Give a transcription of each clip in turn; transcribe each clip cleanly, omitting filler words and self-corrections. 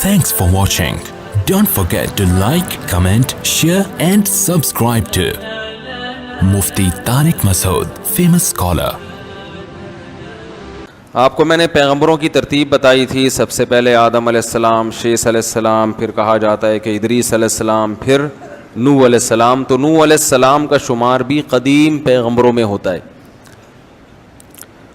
Thanks for watching. Don't forget to like, comment, share and subscribe to Mufti Tariq Masood, famous scholar. آپ کو میں نے پیغمبروں کی ترتیب بتائی تھی. سب سے پہلے آدم علیہ السلام، شیث علیہ السلام، پھر کہا جاتا ہے کہ ادریس علیہ السلام، پھر نوح علیہ السلام. تو نوح علیہ السلام کا شمار بھی قدیم پیغمبروں میں ہوتا ہے.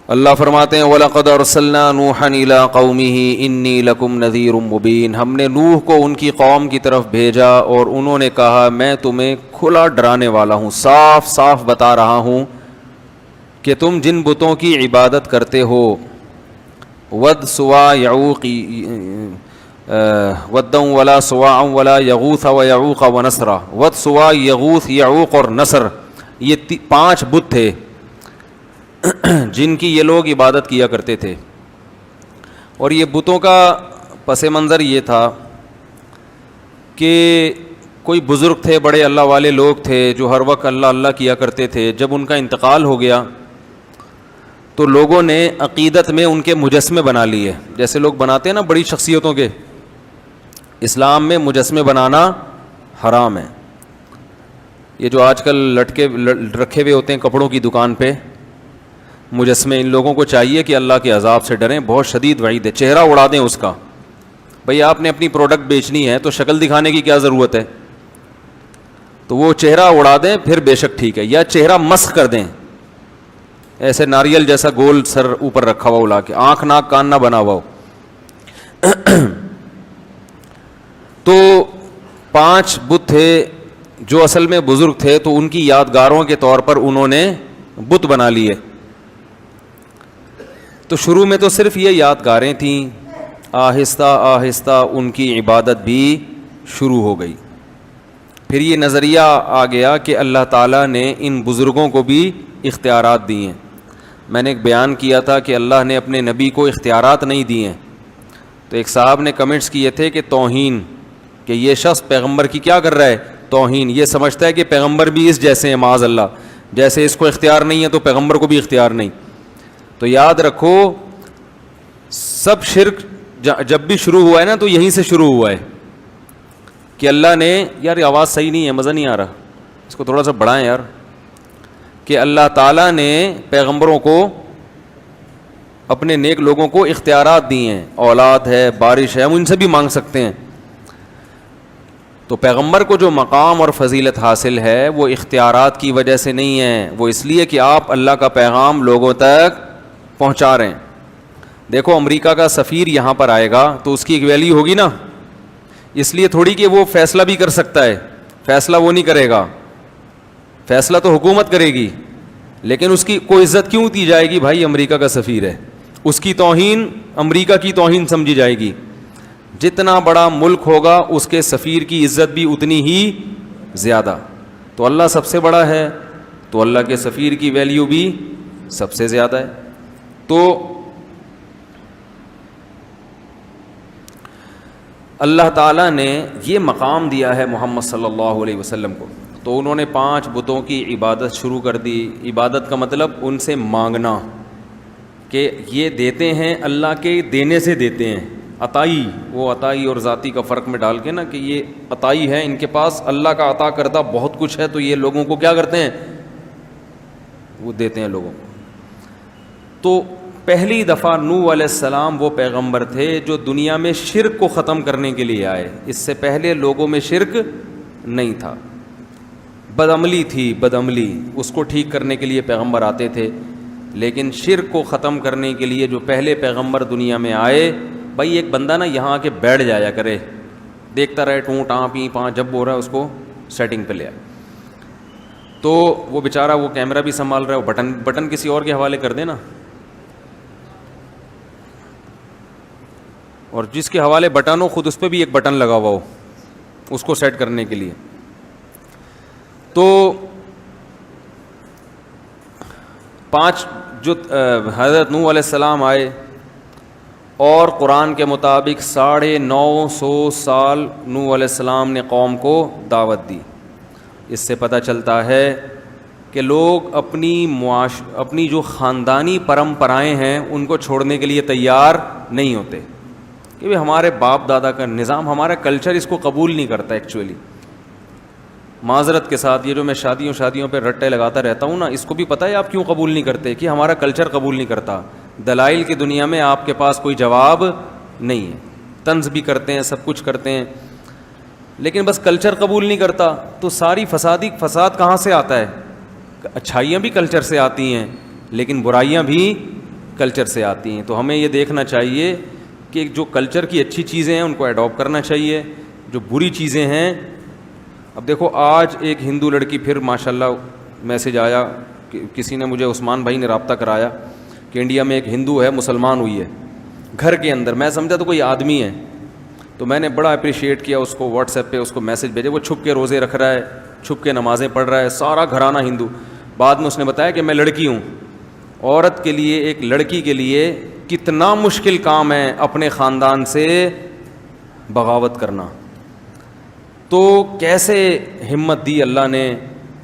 اللہ فرماتے ہیں وَلَقَدْ أَرْسَلْنَا نُوحًا إِلَىٰ قَوْمِهِ إِنِّي لَكُمْ نَذِيرٌ مُّبِينٌ. ہم نے نوح کو ان کی قوم کی طرف بھیجا اور انہوں نے کہا میں تمہیں کھلا ڈرانے والا ہوں، صاف صاف بتا رہا ہوں کہ تم جن بتوں کی عبادت کرتے ہو، ود سوا یعوق ودًا ولا سواع ولا یغوث ویعوق ونسرا. ود سوا یغوث یعوق اور نصر، یہ 5 بت تھے جن کی یہ لوگ عبادت کیا کرتے تھے. اور یہ بتوں کا پس منظر یہ تھا کہ کوئی بزرگ تھے، بڑے اللہ والے لوگ تھے جو ہر وقت اللہ اللہ کیا کرتے تھے. جب ان کا انتقال ہو گیا تو لوگوں نے عقیدت میں ان کے مجسمے بنا لیے، جیسے لوگ بناتے ہیں نا بڑی شخصیتوں کے. اسلام میں مجسمے بنانا حرام ہے. یہ جو آج کل لٹکے رکھے ہوئے ہوتے ہیں کپڑوں کی دکان پہ مجسمے، ان لوگوں کو چاہیے کہ اللہ کے عذاب سے ڈریں. بہت شدید وعید ہے. چہرہ اڑا دیں اس کا. بھئی آپ نے اپنی پروڈکٹ بیچنی ہے تو شکل دکھانے کی کیا ضرورت ہے؟ تو وہ چہرہ اڑا دیں پھر بے شک ٹھیک ہے، یا چہرہ مسخ کر دیں، ایسے ناریل جیسا گول سر اوپر رکھا ہوا اڑا کے، آنکھ ناک کان نہ بنا ہوا ہو. تو 5 بت تھے جو اصل میں بزرگ تھے، تو ان کی یادگاروں کے طور پر انہوں نے بت بنا لیے. تو شروع میں تو صرف یہ یادگاریں تھیں، آہستہ آہستہ ان کی عبادت بھی شروع ہو گئی. پھر یہ نظریہ آ گیا کہ اللہ تعالیٰ نے ان بزرگوں کو بھی اختیارات دیے ہیں. میں نے ایک بیان کیا تھا کہ اللہ نے اپنے نبی کو اختیارات نہیں دیے ہیں. تو ایک صاحب نے کمنٹس کیے تھے کہ توہین، کہ یہ شخص پیغمبر کی کیا کر رہا ہے؟ توہین. یہ سمجھتا ہے کہ پیغمبر بھی اس جیسے ہیں، معاذ اللہ، جیسے اس کو اختیار نہیں ہے تو پیغمبر کو بھی اختیار نہیں. تو یاد رکھو سب شرک جب بھی شروع ہوا ہے نا تو یہیں سے شروع ہوا ہے کہ اللہ نے، یار یہ آواز صحیح نہیں ہے، مزہ نہیں آ رہا، اس کو تھوڑا سا بڑھائیں یار، کہ اللہ تعالیٰ نے پیغمبروں کو، اپنے نیک لوگوں کو اختیارات دیے ہیں. اولاد ہے، بارش ہے، ہم ان سے بھی مانگ سکتے ہیں. تو پیغمبر کو جو مقام اور فضیلت حاصل ہے وہ اختیارات کی وجہ سے نہیں ہے، وہ اس لیے کہ آپ اللہ کا پیغام لوگوں تک پہنچا رہے ہیں. دیکھو امریکہ کا سفیر یہاں پر آئے گا تو اس کی ایک ویلیو ہوگی نا، اس لیے تھوڑی کہ وہ فیصلہ بھی کر سکتا ہے، فیصلہ وہ نہیں کرے گا، فیصلہ تو حکومت کرے گی. لیکن اس کی کوئی عزت کیوں دی جائے گی؟ بھائی امریکہ کا سفیر ہے، اس کی توہین امریکہ کی توہین سمجھی جائے گی. جتنا بڑا ملک ہوگا اس کے سفیر کی عزت بھی اتنی ہی زیادہ. تو اللہ سب سے بڑا ہے تو اللہ کے سفیر کی ویلیو بھی سب سے زیادہ ہے. تو اللہ تعالیٰ نے یہ مقام دیا ہے محمد صلی اللہ علیہ وسلم کو. تو انہوں نے 5 بتوں کی عبادت شروع کر دی. عبادت کا مطلب ان سے مانگنا، کہ یہ دیتے ہیں، اللہ کے دینے سے دیتے ہیں. عطائی، وہ عطائی اور ذاتی کا فرق میں ڈال کے نا، کہ یہ عطائی ہے، ان کے پاس اللہ کا عطا کردہ بہت کچھ ہے، تو یہ لوگوں کو کیا کرتے ہیں؟ وہ دیتے ہیں لوگوں کو. تو پہلی دفعہ نوح علیہ السلام وہ پیغمبر تھے جو دنیا میں شرک کو ختم کرنے کے لیے آئے. اس سے پہلے لوگوں میں شرک نہیں تھا، بدعملی تھی، بدعملی، اس کو ٹھیک کرنے کے لیے پیغمبر آتے تھے. لیکن شرک کو ختم کرنے کے لیے جو پہلے پیغمبر دنیا میں آئے، بھائی ایک بندہ نا یہاں آ کے بیٹھ جایا کرے، دیکھتا رہے ٹوں ٹاں پی پاں، جب ہو رہا ہے اس کو سیٹنگ پہ لے آئے. تو وہ بیچارہ وہ کیمرہ بھی سنبھال رہا ہے، وہ بٹن کسی اور کے حوالے کر دے نا، اور جس کے حوالے بٹن ہو خود اس پہ بھی ایک بٹن لگا ہوا ہو اس کو سیٹ کرنے کے لیے. تو 5 جو حضرت نوح علیہ السلام آئے اور قرآن کے مطابق 950 سال نوح علیہ السلام نے قوم کو دعوت دی. اس سے پتہ چلتا ہے کہ لوگ اپنی جو خاندانی پرمپرائیں ہیں ان کو چھوڑنے کے لیے تیار نہیں ہوتے. کہ بھئی ہمارے باپ دادا کا نظام، ہمارا کلچر اس کو قبول نہیں کرتا ایکچولی. معذرت کے ساتھ یہ جو میں شادیوں پہ رٹے لگاتا رہتا ہوں نا، اس کو بھی پتہ ہے آپ کیوں قبول نہیں کرتے، کہ ہمارا کلچر قبول نہیں کرتا. دلائل کی دنیا میں آپ کے پاس کوئی جواب نہیں ہے، طنز بھی کرتے ہیں، سب کچھ کرتے ہیں، لیکن بس کلچر قبول نہیں کرتا. تو ساری فساد کہاں سے آتا ہے؟ اچھائیاں بھی کلچر سے آتی ہیں لیکن برائیاں بھی کلچر سے آتی ہیں. تو ہمیں یہ دیکھنا چاہیے کہ جو کلچر کی اچھی چیزیں ہیں ان کو اڈاپٹ کرنا چاہیے، جو بری چیزیں ہیں. اب دیکھو آج ایک ہندو لڑکی، پھر ماشاءاللہ میسج آیا کہ کسی نے مجھے، عثمان بھائی نے رابطہ کرایا کہ انڈیا میں ایک ہندو ہے، مسلمان ہوئی ہے گھر کے اندر. میں سمجھا تو کوئی آدمی ہے، تو میں نے بڑا اپریشیٹ کیا اس کو، واٹس ایپ پہ اس کو میسج بھیجے. وہ چھپ کے روزے رکھ رہا ہے، چھپ کے نمازیں پڑھ رہا ہے، سارا گھرانہ ہندو. بعد میں اس نے بتایا کہ میں لڑکی ہوں. عورت کے لیے، ایک لڑکی کے لیے کتنا مشکل کام ہے اپنے خاندان سے بغاوت کرنا. تو کیسے ہمت دی اللہ نے،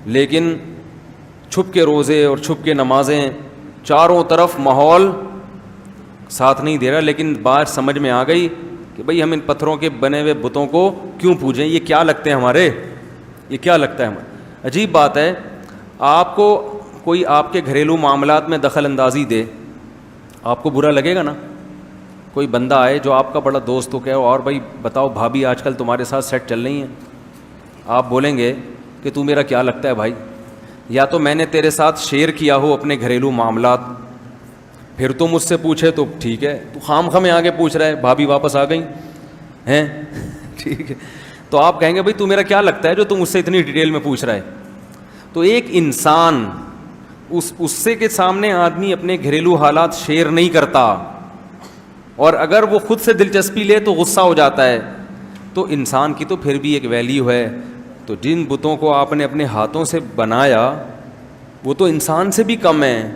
لیکن چھپ کے روزے اور چھپ کے نمازیں، چاروں طرف ماحول ساتھ نہیں دے رہا. لیکن بات سمجھ میں آ گئی کہ بھئی ہم ان پتھروں کے بنے ہوئے بتوں کو کیوں پوجیں، یہ کیا لگتے ہیں ہمارے، یہ کیا لگتا ہے ہمارے. عجیب بات ہے، آپ کو کوئی آپ کے گھریلو معاملات میں دخل اندازی دے، آپ کو برا لگے گا نا. کوئی بندہ آئے جو آپ کا بڑا دوست ہو، کہ اور بھائی بتاؤ بھابھی آج کل تمہارے ساتھ سیٹ چل رہی ہیں، آپ بولیں گے کہ تو میرا کیا لگتا ہے بھائی، یا تو میں نے تیرے ساتھ شیئر کیا ہو اپنے گھریلو معاملات، پھر تو مجھ سے پوچھے تو ٹھیک ہے، تو خام خواہ میں آگے پوچھ رہا ہے بھابھی واپس آ گئی ہیں ٹھیک ہے. تو آپ کہیں گے بھائی تو میرا کیا لگتا ہے جو تم مجھ سے اتنی ڈیٹیل میں پوچھ رہا ہے. تو ایک انسان، اس سے کے سامنے آدمی اپنے گھریلو حالات شیئر نہیں کرتا، اور اگر وہ خود سے دلچسپی لے تو غصہ ہو جاتا ہے. تو انسان کی تو پھر بھی ایک ویلیو ہے. تو جن بتوں کو آپ نے اپنے ہاتھوں سے بنایا وہ تو انسان سے بھی کم ہیں.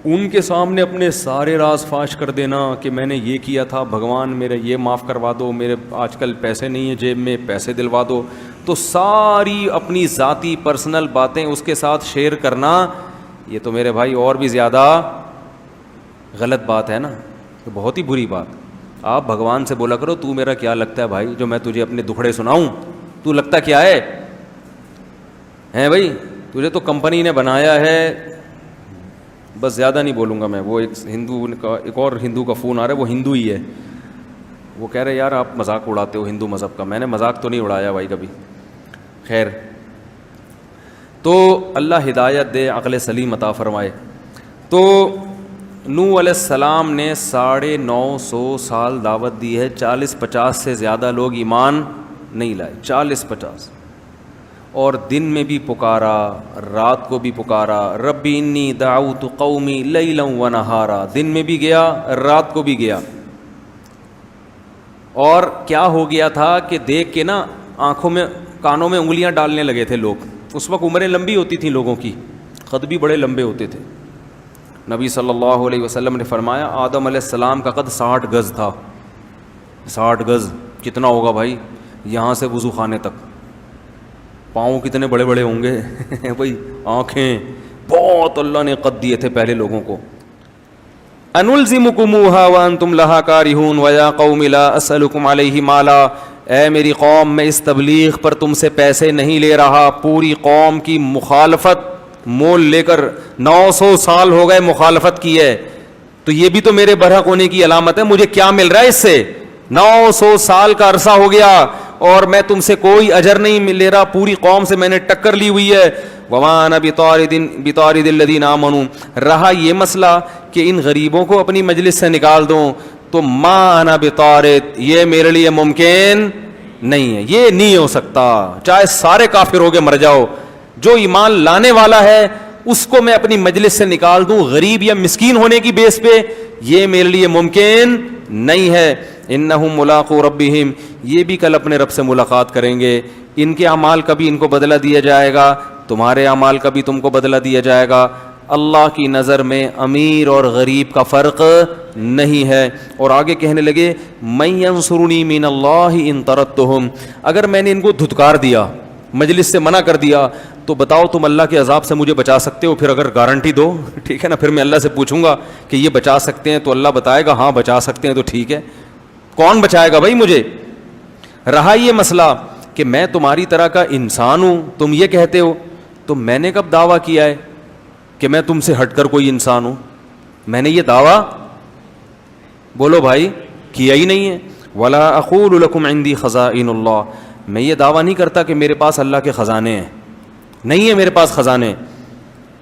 ان کے سامنے اپنے سارے راز فاش کر دینا کہ میں نے یہ کیا تھا، بھگوان میرے یہ معاف کروا دو، میرے آج کل پیسے نہیں ہیں جیب میں، پیسے دلوا دو. تو ساری اپنی ذاتی پرسنل باتیں اس کے ساتھ شیئر کرنا، یہ تو میرے بھائی اور بھی زیادہ غلط بات ہے نا، تو بہت ہی بری بات. آپ بھگوان سے بولا کرو تو میرا کیا لگتا ہے بھائی، جو میں تجھے اپنے دکھڑے سناؤں، تو لگتا کیا ہے ہیں بھائی، تجھے تو کمپنی نے بنایا ہے. بس زیادہ نہیں بولوں گا میں. وہ ایک اور ہندو کا فون آ رہا ہے، وہ ہندو ہی ہے، وہ کہہ رہے یار آپ مذاق اڑاتے ہو ہندو مذہب کا. میں نے مذاق تو نہیں اڑایا بھائی کبھی. خیر، تو اللہ ہدایت دے، عقل سلیم عطا فرمائے. تو نوح علیہ السلام نے 950 سال دعوت دی ہے، 40-50 سے زیادہ لوگ ایمان نہیں لائے، 40-50. اور دن میں بھی پکارا، رات کو بھی پکارا، ربی انی دعوت قومی لیلا و نہارا. دن میں بھی گیا، رات کو بھی گیا. اور کیا ہو گیا تھا کہ دیکھ کے نا آنکھوں میں، کانوں میں انگلیاں ڈالنے لگے تھے لوگ. اس وقت عمریں لمبی ہوتی تھیں لوگوں کی، قد بھی بڑے لمبے ہوتے تھے. نبی صلی اللہ علیہ وسلم نے فرمایا آدم علیہ السلام کا قد 60 گز تھا. 60 گز کتنا ہوگا بھائی، یہاں سے وضو خانے تک. پاؤں کتنے بڑے بڑے ہوں گے بھائی، آنکھیں بہت اللہ نے قد دیے تھے پہلے لوگوں کو. انلزمکموہا وانتم لہا کارہون ویا قوم لا اسألکم علیہ مالا. اے میری قوم، میں اس تبلیغ پر تم سے پیسے نہیں لے رہا. پوری قوم کی مخالفت مول لے کر 900 سال ہو گئے مخالفت کی ہے، تو یہ بھی تو میرے برحق ہونے کی علامت ہے. مجھے کیا مل رہا ہے اس سے؟ 900 سال کا عرصہ ہو گیا اور میں تم سے کوئی اجر نہیں لے رہا. پوری قوم سے میں نے ٹکر لی ہوئی ہے. وَمَا بِطَارِدِ الَّذِينَ آمَنُوا. رہا یہ مسئلہ کہ ان غریبوں کو اپنی مجلس سے نکال دوں، تو مَا أَنَا بِطَارِد، یہ میرے لیے ممکن نہیں ہے، یہ نہیں ہو سکتا. چاہے سارے کافر ہو کے مر جاؤ، جو ایمان لانے والا ہے اس کو میں اپنی مجلس سے نکال دوں غریب یا مسکین ہونے کی بیس پہ، یہ میرے لیے ممکن نہیں ہے. انہم ملاقو ربہم، یہ بھی کل اپنے رب سے ملاقات کریں گے. ان کے اعمال کا بھی ان کو بدلہ دیا جائے گا، تمہارے اعمال کا بھی تم کو بدلہ دیا جائے گا. اللہ کی نظر میں امیر اور غریب کا فرق نہیں ہے. اور آگے کہنے لگے من ینصرنی من اللہ ان طردتہم، اگر میں نے ان کو دھتکار دیا، مجلس سے منع کر دیا، تو بتاؤ تم اللہ کے عذاب سے مجھے بچا سکتے ہو؟ پھر اگر گارنٹی دو، ٹھیک ہے نا. پھر میں اللہ سے پوچھوں گا کہ یہ بچا سکتے ہیں، تو اللہ بتائے گا ہاں بچا سکتے ہیں، تو ٹھیک ہے. کون بچائے گا بھائی مجھے؟ رہا یہ مسئلہ کہ میں تمہاری طرح کا انسان ہوں، تم یہ کہتے ہو، تو میں نے کب دعویٰ کیا ہے کہ میں تم سے ہٹ کر کوئی انسان ہوں؟ میں نے یہ دعویٰ، بولو بھائی، کیا ہی نہیں ہے. ولا اقول لکم عندی خزائن اللہ، میں یہ دعویٰ نہیں کرتا کہ میرے پاس اللہ کے خزانے ہیں، نہیں ہے میرے پاس خزانے.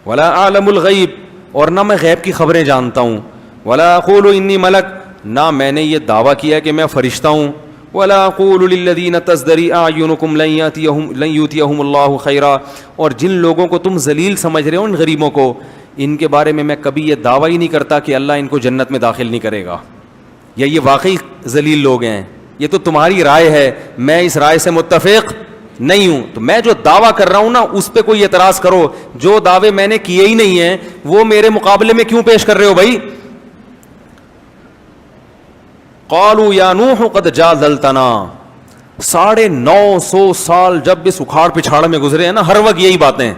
ولا اعلم الغیب، اور نہ میں غیب کی خبریں جانتا ہوں. ولا اقول انی ملک، نہ میں نے یہ دعویٰ کیا کہ میں فرشتہ ہوں. ولا اقول للذین تزدری اعینکم لن یؤتیہم اللہ خیرا، اور جن لوگوں کو تم ذلیل سمجھ رہے ہو، ان غریبوں کو، ان کے بارے میں میں کبھی یہ دعویٰ ہی نہیں کرتا کہ اللہ ان کو جنت میں داخل نہیں کرے گا، یا یہ واقعی ذلیل لوگ ہیں. یہ تو تمہاری رائے ہے، میں اس رائے سے متفق نہیں ہوں. تو میں جو دعویٰ کر رہا ہوں نا، اس پہ کوئی اعتراض کرو. جو دعوے میں نے کیے ہی نہیں ہیں وہ میرے مقابلے میں کیوں پیش کر رہے ہو بھائی؟ قالوا یا نوح قد جادلتنا، 950 سال جب اس اکھاڑ پچھاڑ میں گزرے ہیں نا، ہر وقت یہی باتیں،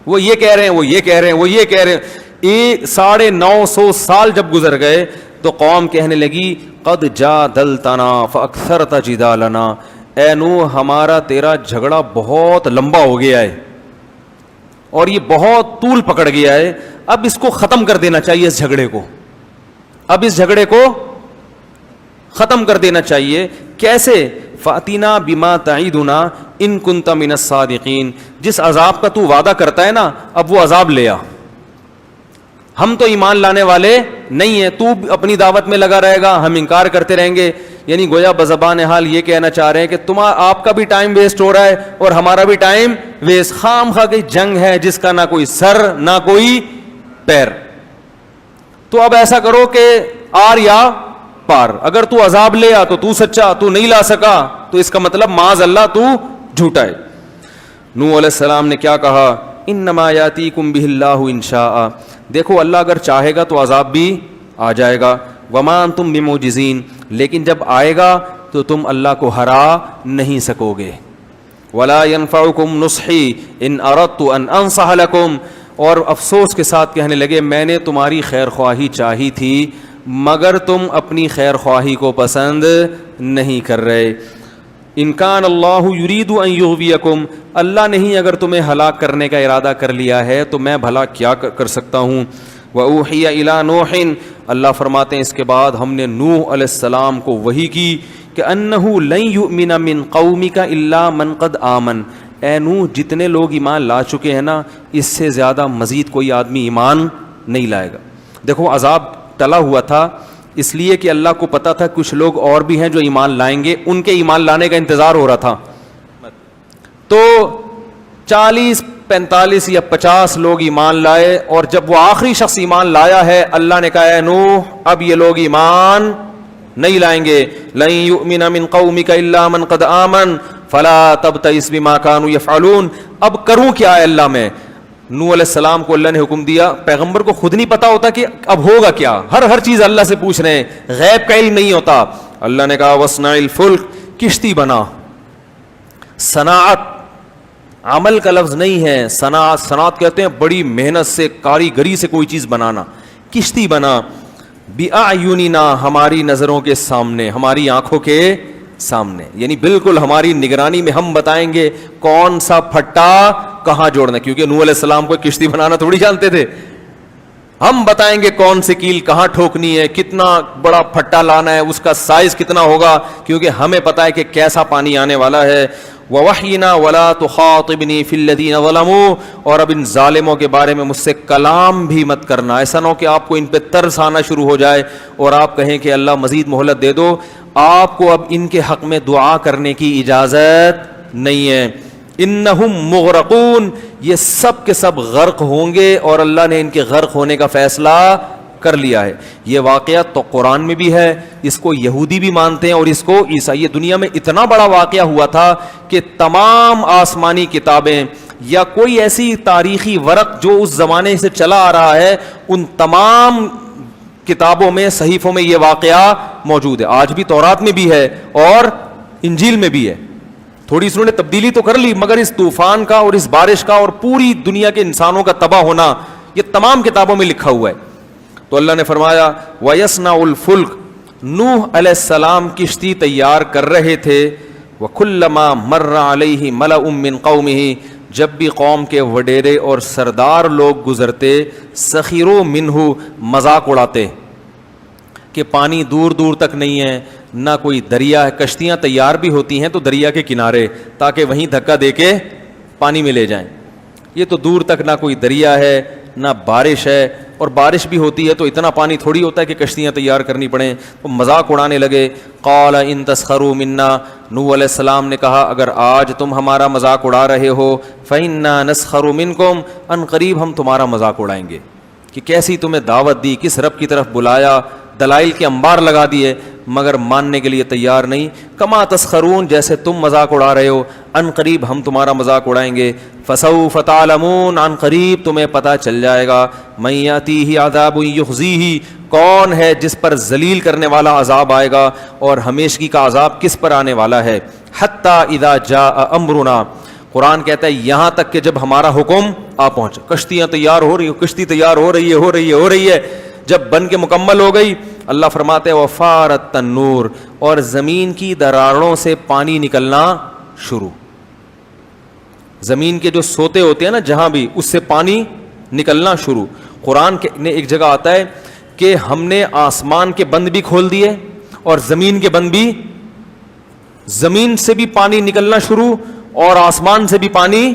وہ یہ کہہ رہے ہیں، وہ یہ کہہ رہے ہیں، وہ یہ کہہ رہے ہیں. 950 سال جب گزر گئے تو قوم کہنے لگی قد جادلتنا فاکثرت جدالنا، اے نوح ہمارا تیرا جھگڑا بہت لمبا ہو گیا ہے اور یہ بہت طول پکڑ گیا ہے، اب اس کو ختم کر دینا چاہیے، اس جھگڑے کو، اب اس جھگڑے کو ختم کر دینا چاہیے. کیسے؟ فاتنا بما تعیدنا ان کنت من الصادقین، جس عذاب کا تو وعدہ کرتا ہے نا، اب وہ عذاب لے آ. ہم تو ایمان لانے والے نہیں ہیں، تو اپنی دعوت میں لگا رہے گا، ہم انکار کرتے رہیں گے. یعنی گویا بزبان حال یہ کہنا چاہ رہے ہیں کہ آپ کا بھی ٹائم ویسٹ ہو رہا ہے اور ہمارا بھی ٹائم ویسٹ. خام خواہ کی جنگ ہے جس کا نہ کوئی سر نہ کوئی پیر. تو اب ایسا کرو کہ آر یا پار، اگر تو عذاب لے آ تو تو سچا، تو نہیں لا سکا تو اس کا مطلب معاذ اللہ تو جھوٹا ہے. نوح علیہ السلام نے کیا کہا؟ انما یاتیکم بہ اللہ ان شاء، دیکھو اللہ اگر چاہے گا تو عذاب بھی آ جائے گا. وما انتم بمعجزین، لیکن جب آئے گا تو تم اللہ کو ہرا نہیں سکو گے. ولا ينفعکم نصحی ان اردت ان انصح لکم، اور افسوس کے ساتھ کہنے لگے میں نے تمہاری خیر خواہی چاہی تھی مگر تم اپنی خیر خواہی کو پسند نہیں کر رہے. ان کان اللہ یرید ان یغویکم، اللہ نہیں اگر تمہیں ہلاک کرنے کا ارادہ کر لیا ہے تو میں بھلا کیا کر سکتا ہوں. وأوحی الی نوح، اللہ فرماتے ہیں اس کے بعد ہم نے نوح علیہ السلام کو وحی کی کہ انہ لن یؤمن من قومک الا من قد آمن، اے نوح جتنے لوگ ایمان لا چکے ہیں نا، اس سے زیادہ مزید کوئی آدمی ایمان نہیں لائے گا. دیکھو عذاب ٹلا ہوا تھا اس لیے کہ اللہ کو پتا تھا کچھ لوگ اور بھی ہیں جو ایمان لائیں گے، ان کے ایمان لانے کا انتظار ہو رہا تھا. تو 40 45 یا 50 لوگ ایمان لائے، اور جب وہ آخری شخص ایمان لایا ہے اللہ نے کہا اے نوح اب یہ لوگ ایمان نہیں لائیں گے. لن یؤمن من قومک الا من قد آمن فلا تبتئس بما كانوا يفعلون. اب کروں کیا ہے اللہ میں؟ نوح علیہ السلام کو اللہ نے حکم دیا، پیغمبر کو خود نہیں پتا ہوتا کہ اب ہوگا کیا، ہر چیز اللہ سے پوچھ رہے ہیں، غیب کا علم نہیں ہوتا. اللہ نے کہا وَاصْنَعِ الْفُلْكَ، کشتی بنا. صناعت عمل کا لفظ نہیں ہے، صنعت کہتے ہیں بڑی محنت سے کاریگری سے کوئی چیز بنانا. کشتی بنا بِأَعْيُنِنَا، ہماری نظروں کے سامنے، ہماری آنکھوں کے سامنے، یعنی بالکل ہماری نگرانی میں ہم بتائیں گے کون سا پھٹا کہاں جوڑنا، کیونکہ نوح علیہ السلام کو کشتی بنانا تھوڑی جانتے تھے. ہم بتائیں گے کون سی کیل کہاں ٹھوکنی ہے، کتنا بڑا پھٹا لانا ہے، اس کا سائز کتنا ہوگا، کیونکہ ہمیں پتا ہے کہ کیسا پانی آنے والا ہے. وَوَحْيِنَا وَلَا تُخَاطِبْنِي فِي الَّذِينَ ظَلَمُوا، اور اب ان ظالموں کے بارے میں مجھ سے کلام بھی مت کرنا. ایسا نہ ہو کہ آپ کو ان پہ ترس آنا شروع ہو جائے اور آپ کہیں کہ اللہ مزید مہلت دے دو. آپ کو اب ان کے حق میں دعا کرنے کی اجازت نہیں ہے. انہم مغرقون، یہ سب کے سب غرق ہوں گے اور اللہ نے ان کے غرق ہونے کا فیصلہ کر لیا ہے. یہ واقعہ تو قرآن میں بھی ہے، اس کو یہودی بھی مانتے ہیں اور اس کو عیسائی. دنیا میں اتنا بڑا واقعہ ہوا تھا کہ تمام آسمانی کتابیں یا کوئی ایسی تاریخی ورق جو اس زمانے سے چلا آ رہا ہے، ان تمام کتابوں میں، صحیفوں میں یہ واقعہ موجود ہے. آج بھی تورات میں بھی ہے اور انجیل میں بھی ہے. تھوڑی سی انہوں نے تبدیلی تو کر لی، مگر اس طوفان کا اور اس بارش کا اور پوری دنیا کے انسانوں کا تباہ ہونا یہ تمام کتابوں میں لکھا ہوا ہے. تو اللہ نے فرمایا وَيَصْنَعُ الْفُلْكَ، نوح علیہ السلام کشتی تیار کر رہے تھے. وَكُلَّمَا مَرَّ عَلَيْهِ مَلَأٌ مِّن قَوْمِهِ, جب بھی قوم کے وڈیرے اور سردار لوگ گزرتے, سخروا منہ, مذاق اڑاتے کہ پانی دور دور تک نہیں ہے, نہ کوئی دریا ہے. کشتیاں تیار بھی ہوتی ہیں تو دریا کے کنارے, تاکہ وہیں دھکا دے کے پانی میں لے جائیں. یہ تو دور تک نہ کوئی دریا ہے نہ بارش ہے, اور بارش بھی ہوتی ہے تو اتنا پانی تھوڑی ہوتا ہے کہ کشتیاں تیار کرنی پڑیں. وہ مذاق اڑانے لگے. قال ان تسخروا منا, نوح علیہ السلام نے کہا اگر آج تم ہمارا مذاق اڑا رہے ہو, فإنا نسخر منکم, ان قریب ہم تمہارا مذاق اڑائیں گے. کہ کیسی تمہیں دعوت دی, کس رب کی طرف بلایا, دلائل کے انبار لگا دیے, مگر ماننے کے لیے تیار نہیں. کما تسخرون, جیسے تم مذاق اڑا رہے ہو, ان قریب ہم تمہارا مذاق اڑائیں گے. فسوف تعلمون, ان قریب تمہیں پتہ چل جائے گا. من یاتیہ عذاب یخزیہ, کون ہے جس پر ذلیل کرنے والا عذاب آئے گا, اور ہمیشگی کا عذاب کس پر آنے والا ہے. حتی اذا جاء امرنا, قرآن کہتا ہے یہاں تک کہ جب ہمارا حکم آ پہنچا. کشتیاں تیار ہو رہی ہیں, کشتی تیار ہو رہی ہے, جب بن کے مکمل ہو گئی, اللہ فرماتے ہیں وفارت التنور, اور زمین کی دراڑوں سے پانی نکلنا شروع. زمین کے جو سوتے ہوتے ہیں نا جہاں بھی, اس سے پانی نکلنا شروع. قرآن نے ایک جگہ آتا ہے کہ ہم نے آسمان کے بند بھی کھول دیے اور زمین کے بند بھی, زمین سے بھی پانی نکلنا شروع اور آسمان سے بھی پانی,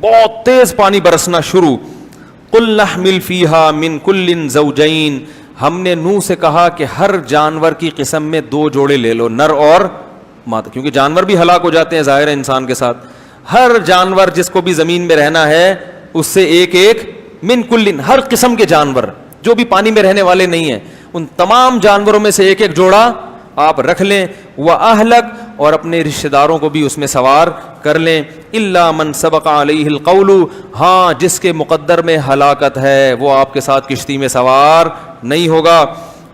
بہت تیز پانی برسنا شروع. قل نحمل فیہا من کل زوجین, ہم نے نوح سے کہا کہ ہر جانور کی قسم میں 2 جوڑے لے لو, نر اور مادہ, کیونکہ جانور بھی ہلاک ہو جاتے ہیں ظاہر ہے انسان کے ساتھ. ہر جانور جس کو بھی زمین میں رہنا ہے اس سے ایک من کل, ہر قسم کے جانور جو بھی پانی میں رہنے والے نہیں ہیں, ان تمام جانوروں میں سے ایک جوڑا آپ رکھ لیں. وَأَهْلَكَ, اور اپنے رشتہ داروں کو بھی اس میں سوار کر لیں. إِلَّا مَنْ سَبَقَ عَلَيْهِ الْقَوْلُ, ہاں جس کے مقدر میں ہلاکت ہے وہ آپ کے ساتھ کشتی میں سوار نہیں ہوگا.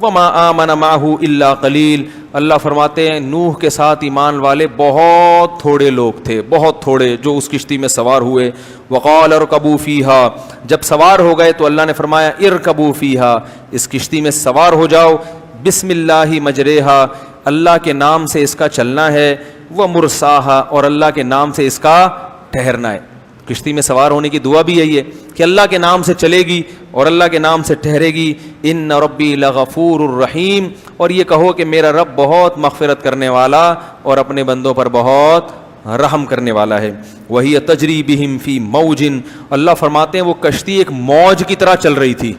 وَمَا آمَنَ مَعَهُ إِلَّا قَلِيلٌ, اللہ فرماتے ہیں نوح کے ساتھ ایمان والے بہت تھوڑے لوگ تھے, بہت تھوڑے جو اس کشتی میں سوار ہوئے. وَقَالَ ارْكَبُوا فِيهَا, جب سوار ہو گئے تو اللہ نے فرمایا ارْكَبُوا فِيهَا, اس کشتی میں سوار ہو جاؤ. بسم اللہ مجریہا, اللہ کے نام سے اس کا چلنا ہے. ومرساہا, اور اللہ کے نام سے اس کا ٹھہرنا ہے. کشتی میں سوار ہونے کی دعا بھی یہی ہے کہ اللہ کے نام سے چلے گی اور اللہ کے نام سے ٹھہرے گی. ان ربی لغفور الرحیم, اور یہ کہو کہ میرا رب بہت مغفرت کرنے والا اور اپنے بندوں پر بہت رحم کرنے والا ہے. وہی تجری بہم فی موج, اللہ فرماتے ہیں وہ کشتی ایک موج کی طرح چل رہی تھی.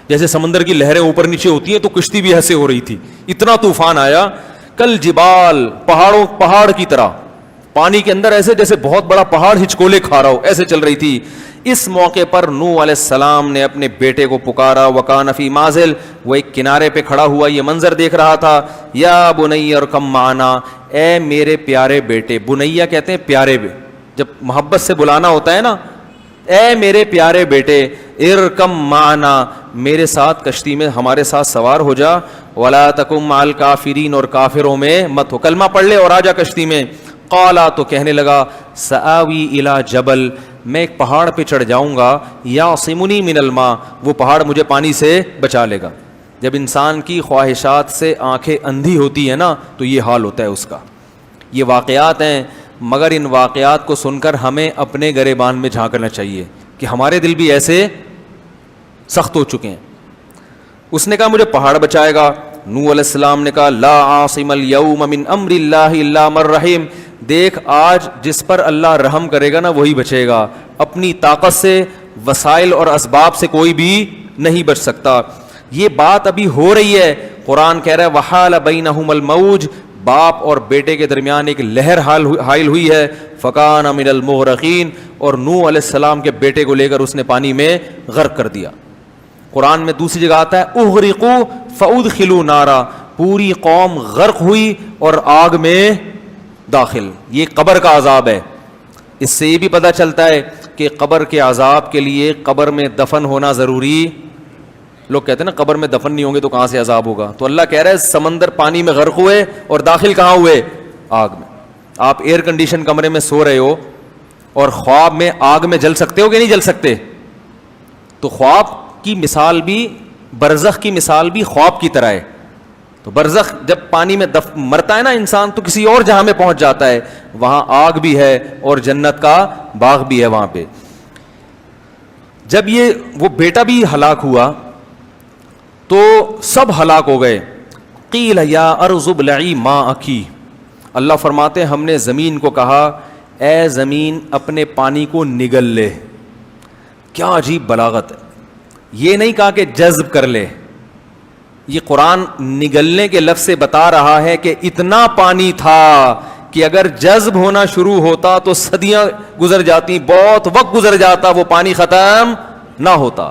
جیسے سمندر کی لہریں اوپر نیچے ہوتی ہیں تو کشتی بھی ایسے ہو رہی تھی, اتنا طوفان آیا. کل جبال, پہاڑ کی طرح پانی کے اندر, ایسے جیسے بہت بڑا پہاڑ ہچکولے کھا رہا ہو, ایسے چل رہی تھی. اس موقع پر نوح علیہ السلام نے اپنے بیٹے کو پکارا. وکان فی مازل, وہ ایک کنارے پہ کھڑا ہوا یہ منظر دیکھ رہا تھا. یا بنی ارکم معنا, اے میرے پیارے بیٹے. بنیا کہتے ہیں پیارے, جب محبت سے بلانا ہوتا ہے نا, اے میرے پیارے بیٹے, ارکم معنا, میرے ساتھ کشتی میں ہمارے ساتھ سوار ہو جا. ولا تکم مع الکافرین, اور کافروں میں مت ہو, کلمہ پڑھ لے اور آ جا کشتی میں. قالا, تو کہنے لگا, سآوی الی جبل, میں ایک پہاڑ پہ چڑھ جاؤں گا. یعصمنی من الماء, وہ پہاڑ مجھے پانی سے بچا لے گا. جب انسان کی خواہشات سے آنکھیں اندھی ہوتی ہیں نا تو یہ حال ہوتا ہے اس کا. یہ واقعات ہیں, مگر ان واقعات کو سن کر ہمیں اپنے گریبان میں جھانکنا چاہیے کہ ہمارے دل بھی ایسے سخت ہو چکے ہیں. اس نے کہا مجھے پہاڑ بچائے گا. نوح علیہ السلام نے کہا لا عاصم اليوم من امر اللہ الا من رحم, دیکھ آج جس پر اللہ رحم کرے گا نا وہی بچے گا. اپنی طاقت سے, وسائل اور اسباب سے کوئی بھی نہیں بچ سکتا. یہ بات ابھی ہو رہی ہے. قرآن کہہ رہا ہے وحال بینہم الموج, باپ اور بیٹے کے درمیان ایک لہر حائل ہوئی ہے. فکان من المغرقین, اور نوح علیہ السلام کے بیٹے کو لے کر اس نے پانی میں غرق کر دیا. قرآن میں دوسری جگہ آتا ہے اغرقوا فادخلوا نارا, پوری قوم غرق ہوئی اور آگ میں داخل. یہ قبر کا عذاب ہے. اس سے یہ بھی پتہ چلتا ہے کہ قبر کے عذاب کے لیے قبر میں دفن ہونا ضروری. لوگ کہتے ہیں نا قبر میں دفن نہیں ہوں گے تو کہاں سے عذاب ہوگا, تو اللہ کہہ رہا ہے سمندر پانی میں غرق ہوئے اور داخل کہاں ہوئے, آگ میں. آپ ایئر کنڈیشن کمرے میں سو رہے ہو اور خواب میں آگ میں جل سکتے ہو کہ نہیں جل سکتے؟ تو خواب کی مثال بھی برزخ کی مثال بھی خواب کی طرح ہے. تو برزخ جب پانی میں مرتا ہے نا انسان تو کسی اور جہاں میں پہنچ جاتا ہے, وہاں آگ بھی ہے اور جنت کا باغ بھی ہے وہاں پہ. جب یہ وہ بیٹا بھی ہلاک ہوا تو سب ہلاک ہو گئے. قیل یا ارض ابلعی ماءکی, اللہ فرماتے ہیں ہم نے زمین کو کہا اے زمین اپنے پانی کو نگل لے. کیا عجیب بلاغت ہے. یہ نہیں کہا کہ جذب کر لے, یہ قرآن نگلنے کے لفظ سے بتا رہا ہے کہ اتنا پانی تھا کہ اگر جذب ہونا شروع ہوتا تو صدیاں گزر جاتی, بہت وقت گزر جاتا, وہ پانی ختم نہ ہوتا.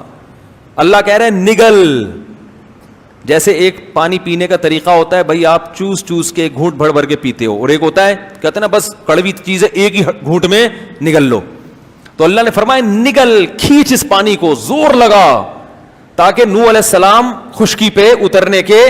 اللہ کہہ رہے ہیں نگل. جیسے ایک پانی پینے کا طریقہ ہوتا ہے, بھائی آپ چوس چوس کے گھونٹ بھر بھر کے پیتے ہو, اور ایک ہوتا ہے کہتے ہیں نا بس کڑوی چیز ہے ایک ہی گھونٹ میں نگل لو. تو اللہ نے فرمایا نگل, کھینچ اس پانی کو, زور لگا تاکہ نوح علیہ السلام خشکی پہ اترنے کے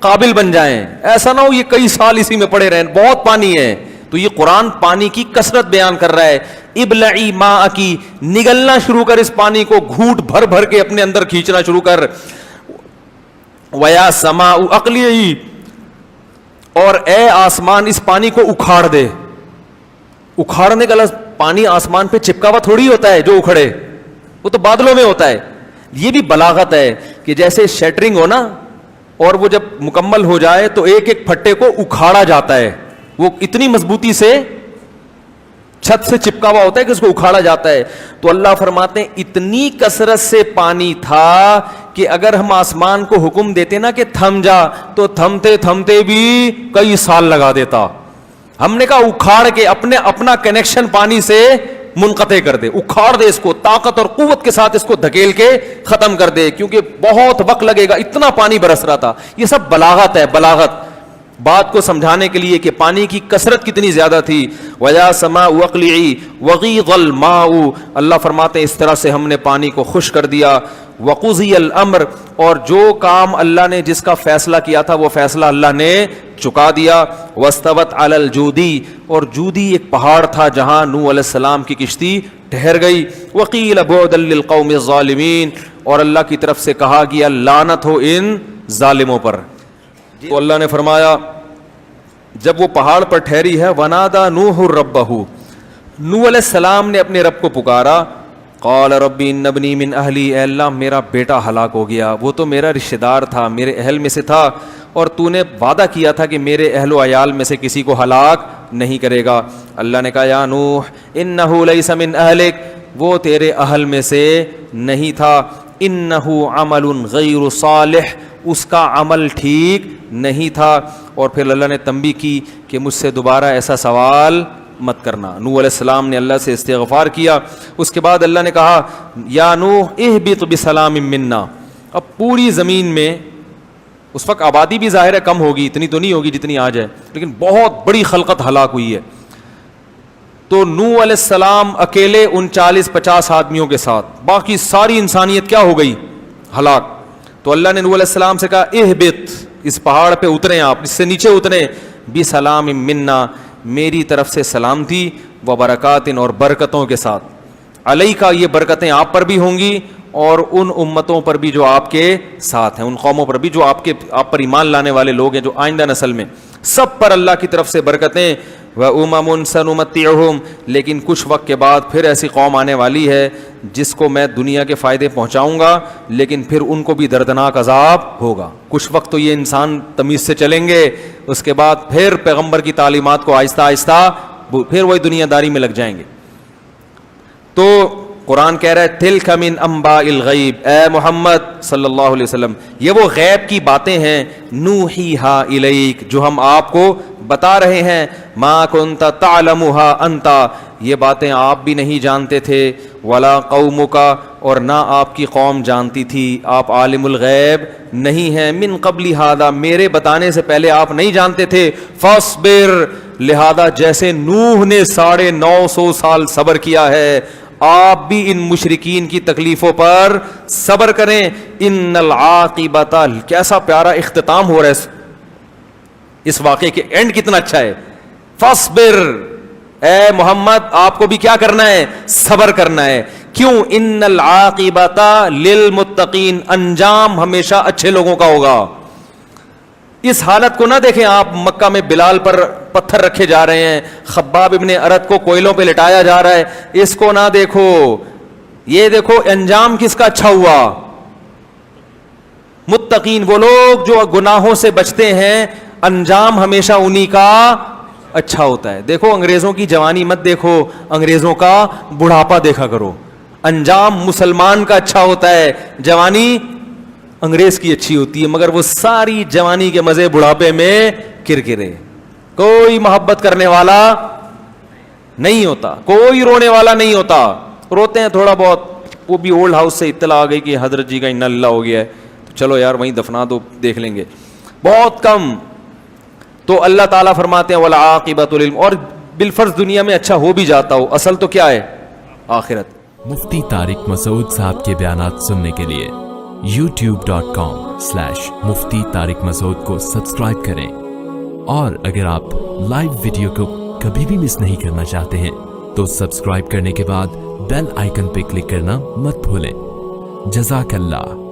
قابل بن جائیں. ایسا نہ ہو یہ کئی سال اسی میں پڑے رہیں, بہت پانی ہے. تو یہ قرآن پانی کی کثرت بیان کر رہا ہے. ابلعی ماءکی, نگلنا شروع کر اس پانی کو, گھونٹ بھر بھر کے اپنے اندر کھینچنا شروع کر. ویا سماء اقلیعی, اور اے آسمان اس پانی کو اکھاڑ دے. اکھاڑنے کا لفظ پانی آسمان پہ چپکا ہوا تھوڑی ہوتا ہے جو اکھڑے, وہ تو بادلوں میں ہوتا ہے. یہ بھی بلاغت ہے کہ جیسے شیٹرنگ ہو نا, اور وہ جب مکمل ہو جائے تو ایک ایک پھٹے کو اکھاڑا جاتا ہے, وہ اتنی مضبوطی سے چھت سے چپکا ہوا ہوتا ہے کہ اس کو اکھاڑا جاتا ہے. تو اللہ فرماتے ہیں اتنی کثرت سے پانی تھا کہ اگر ہم آسمان کو حکم دیتے نا کہ تھم جا, تو تھمتے تھمتے بھی کئی سال لگا دیتا. ہم نے کہا اکھاڑ کے اپنا کنیکشن پانی سے منقطع کر دے, اکھاڑ دے اس کو, طاقت اور قوت کے ساتھ اس کو دھکیل کے ختم کر دے, کیونکہ بہت وقت لگے گا, اتنا پانی برس رہا تھا. یہ سب بلاغت ہے, بلاغت بات کو سمجھانے کے لیے کہ پانی کی کثرت کتنی زیادہ تھی. وَيَا سَمَاءُ اقْلِعِي وَغِيضَ الْمَاءُ, اللہ فرماتے ہیں اس طرح سے ہم نے پانی کو خشک کر دیا. وَقُضِيَ الْأَمْرُ, اور جو کام اللہ نے جس کا فیصلہ کیا تھا وہ فیصلہ اللہ نے چکا دیا. وَاسْتَوَتْ عَلَى الْجُودِي, اور جودی ایک پہاڑ تھا جہاں نوح علیہ السلام کی کشتی ٹھہر گئی. وَقِيلَ بُعْدًا لِلْقَوْمِ الظَّالِمِينَ, اور اللہ کی طرف سے کہا گیا لعنت ہو ان ظالموں پر. تو اللہ نے فرمایا جب وہ پہاڑ پر ٹھہری ہے, وَنَادَى نُوحٌ رَبَّهُ, نوح علیہ السلام نے اپنے رب کو پکارا. قال ربی ان ابنی من اہلی, اے اللہ میرا بیٹا ہلاک ہو گیا, وہ تو میرا رشتہ دار تھا, میرے اہل میں سے تھا, اور تو نے وعدہ کیا تھا کہ میرے اہل و عیال میں سے کسی کو ہلاک نہیں کرے گا. اللہ نے کہا یا نوح انہ لیس من اہلک, وہ تیرے اہل میں سے نہیں تھا. انہ عمل غیر صالح, اس کا عمل ٹھیک نہیں تھا. اور پھر اللہ نے تنبیہ کی کہ مجھ سے دوبارہ ایسا سوال مت کرنا. نوح علیہ السلام نے اللہ سے استغفار کیا. اس کے بعد اللہ نے کہا یا نوح اہبط بسلام منا, اب پوری زمین میں اس وقت آبادی بھی ظاہر ہے کم ہوگی, اتنی تو نہیں ہوگی جتنی آج ہے, لیکن بہت بڑی خلقت ہلاک ہوئی ہے. تو نوح علیہ السلام اکیلے ان 40-50 آدمیوں کے ساتھ, باقی ساری انسانیت کیا ہو گئی, ہلاک. تو اللہ نے نوح علیہ السلام سے کہا اہبط, اس پہاڑ پہ اتریں, آپ اس سے نیچے اتریں, بسلام منا, میری طرف سے سلام تھی, و برکات, اور برکتوں کے ساتھ. علیکا, یہ برکتیں آپ پر بھی ہوں گی, اور ان امتوں پر بھی جو آپ کے ساتھ ہیں, ان قوموں پر بھی جو آپ پر ایمان لانے والے لوگ ہیں, جو آئندہ نسل میں, سب پر اللہ کی طرف سے برکتیں. وَأُمَمٌ سَنُمَتِّعُهُمْ, لیکن کچھ وقت کے بعد پھر ایسی قوم آنے والی ہے جس کو میں دنیا کے فائدے پہنچاؤں گا, لیکن پھر ان کو بھی دردناک عذاب ہوگا. کچھ وقت تو یہ انسان تمیز سے چلیں گے, اس کے بعد پھر پیغمبر کی تعلیمات کو آہستہ آہستہ پھر وہی دنیا داری میں لگ جائیں گے. تو قرآن کہہ رہا ہے تلک من انباء الغیب, اے محمد صلی اللہ علیہ وسلم یہ وہ غیب کی باتیں ہیں, نوحیہا الیک, جو ہم آپ کو بتا رہے ہیں. ما کنت تعلمھا انت, یہ باتیں آپ بھی نہیں جانتے تھے, ولا قومک, اور نہ آپ کی قوم جانتی تھی, آپ عالم الغیب نہیں ہیں. من قبل ھذا, میرے بتانے سے پہلے آپ نہیں جانتے تھے. فاصبر, لہذا جیسے نوح نے 950 سال صبر کیا ہے, آپ بھی ان مشرکین کی تکلیفوں پر صبر کریں. ان العاقبۃ, کیسا پیارا اختتام ہو رہا ہے اس واقعے کے, اینڈ کتنا اچھا ہے. فاصبر, اے محمد آپ کو بھی کیا کرنا ہے, صبر کرنا ہے. کیوں؟ ان العاقبۃ للمتقین، انجام ہمیشہ اچھے لوگوں کا ہوگا. اس حالت کو نہ دیکھیں آپ، مکہ میں بلال پر پتھر رکھے جا رہے ہیں، خباب ابن ارت کو کوئلوں پہ لٹایا جا رہا ہے، اس کو نہ دیکھو، یہ دیکھو انجام کس کا اچھا ہوا. متقین وہ لوگ جو گناہوں سے بچتے ہیں، انجام ہمیشہ انہی کا اچھا ہوتا ہے. دیکھو انگریزوں کی جوانی مت دیکھو، انگریزوں کا بڑھاپا دیکھا کرو. انجام مسلمان کا اچھا ہوتا ہے، جوانی انگریز کی اچھی ہوتی ہے، مگر وہ ساری جوانی کے مزے بڑھاپے میں کرکرے. کوئی محبت کرنے والا نہیں ہوتا، کوئی رونے والا نہیں ہوتا. روتے ہیں تھوڑا بہت، وہ بھی اولڈ ہاؤس سے اطلاع آ گئی کہ حضرت جی کا انا للہ ہو گیا ہے، تو چلو یار وہیں دفنا دو، دیکھ لیں گے، بہت کم. تو اللہ تعالیٰ فرماتے ہیں والعاقبۃ للم، اور بالفرض دنیا میں اچھا ہو بھی جاتا ہو، اصل تو کیا ہے؟ آخرت. مفتی طارق مسعود صاحب کے بیانات سننے کے لیے youtube.com/مفتی طارق مسعود کو سبسکرائب کریں، اور اگر آپ لائیو ویڈیو کو کبھی بھی مس نہیں کرنا چاہتے ہیں تو سبسکرائب کرنے کے بعد بیل آئیکن پہ کلک کرنا مت بھولیں. جزاک اللہ.